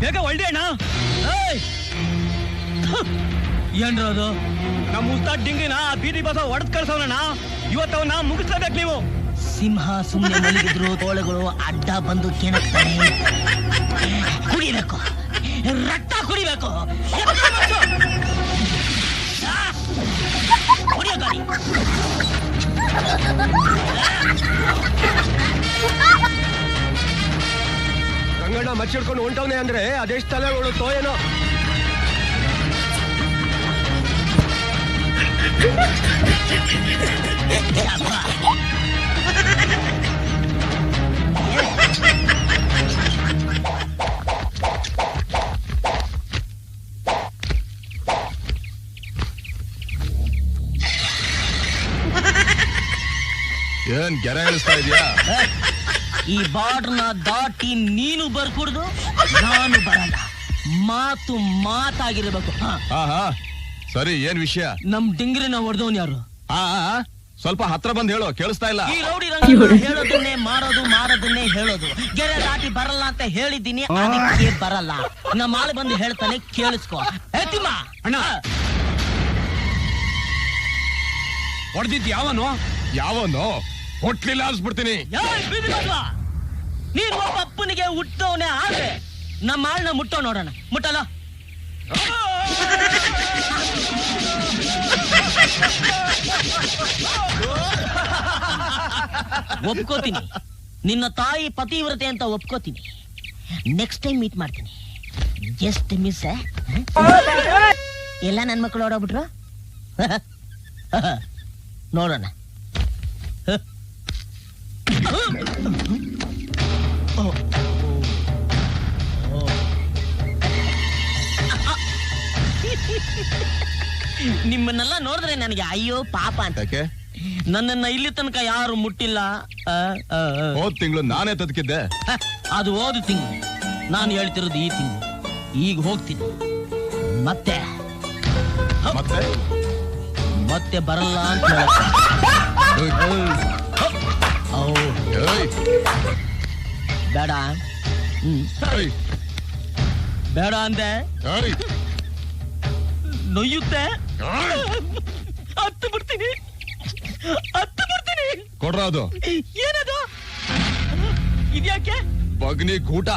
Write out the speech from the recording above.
ಬೇಗ ಒಳ್ಳೆ ಅಣ್ಣ. ಏನ್ರ ಅದು? ನಮ್ಮ ಉಸ್ತಾದ್ ಡಿಂಗಿನ ಬೀದಿ ಬಸ ಹೊಡೆದ್ ಕಳ್ಸವನಣ್ಣ. ಇವತ್ತವನ್ನ ಮುಗಿಸ್ಲೇಬೇಕು ನೀವು. ಸಿಂಹ ಸುಮ್ಮನೆ ಮಲಗಿದ್ರು ತೋಳುಗಳು ಅಡ್ಡ ಬಂದು ಕೆಣಕ್ತಾನೆ. ಕುಡಿಬೇಕು, ರಕ್ತ ಕುಡಿಬೇಕು. ರಂಗಣ್ಣ ಮಚ್ಚಿಡ್ಕೊಂಡು ಹೊಂಟವನೆ ಅಂದ್ರೆ ಅದೆಷ್ಟು ತಲೆಗಳು ತೋಯೇನೋ. ಏನ್ ಗೆರೆ ಇಳಿಸ್ತಾ ಇದೀಯಾ? ಈ ಬಾರ್ಡ್ರನ್ನ ದಾಟಿ ನೀನು ಬರ್ಕೂಡ್ದು, ನಾನು ಬರಲ್ಲ. ಮಾತು ಮಾತಾಗಿರ್ಬೇಕು. ಸರಿ, ಏನ್ ವಿಷಯ? ನಮ್ ಡಿಂಗ್ರಿನ ಹೊಡೆದವನ್ ಯಾರು? ಸ್ವಲ್ಪ ಹತ್ರ ಬಂದ್ ಹೇಳು, ಕೇಳಿಸ್ತಾ ಇಲ್ಲ. ಈ ರೌಡಿ ರಂಗ ಹೇಳೋದನ್ನೇ ಮಾಡೋದನ್ನೇ ಹೇಳೋದು. ಗೆರೆ ದಾಟಿ ಬರಲ್ಲ ಅಂತ ಹೇಳಿದ್ದೀನಿ, ಅದಕ್ಕೆ ಬರಲ್ಲ. ನಮ್ಮ ಆಳು ಬಂದು ಹೇಳ್ತಾನೆ, ಕೇಳಿಸ್ಕೊ. ಅಣ್ಣ ಹೊಡೆದಿದ್ ಯಾವನು ಹೊಟ್ಲಿಲ್ಲ ಅನ್ಸ್ಬಿಡ್ತೀನಿ. ನೀನ್ ಒಬ್ಬ ಅಪ್ಪನಿಗೆ ಹುಟ್ಟವನೇ ಆದ್ರೆ ನಮ್ಮ ಆಳ್ನ ಮುಟ್ಟೋ ನೋಡೋಣ. ಮುಟ್ಟಲ್ಲ? ಒಪ್ಕೋತೀನಿ, ನಿನ್ನ ತಾಯಿ ಪತಿವ್ರತೆ ಅಂತ ಒಪ್ಕೋತೀನಿ. ನೆಕ್ಸ್ಟ್ ಟೈಮ್ ಮೀಟ್ ಮಾಡ್ತೀನಿ. Just miss. ಎಲ್ಲ ನನ್ ಮಕ್ಕಳು ಓಡೋಗ್ಬಿಟ್ರು. ನೋಡೋಣ. ನಿಮ್ಮನ್ನೆಲ್ಲ ನೋಡಿದ್ರೆ ನನಗೆ ಅಯ್ಯೋ ಪಾಪ ಅಂತ. ನನ್ನನ್ನ ಇಲ್ಲಿ ತನಕ ಯಾರು ಮುಟ್ಟಿಲ್ಲ. ಹೋದ್ ತಿಂಗಳು ನಾನೇ ತದಕಿದ್ದೆ. ಅದು ಹೋದ ತಿಂಗಳು, ನಾನು ಹೇಳ್ತಿರೋದು ಈ ತಿಂಗಳು. ಈಗ ಹೋಗ್ತೀನಿ, ಮತ್ತೆ ಮತ್ತೆ ಬರಲ್ಲ ಅಂತ ಬೇಡ. ಬೇಡ ಅಂದೆ, ನೊಯ್ಯುತ್ತೆ. ಹತ್ತು ಬಿಡ್ತೀನಿ. ಕೊಡ್ರ ಅದು. ಏನದು? ಇದ್ಯಾಕೆ? ಬಗ್ನಿ ಗೂಟ.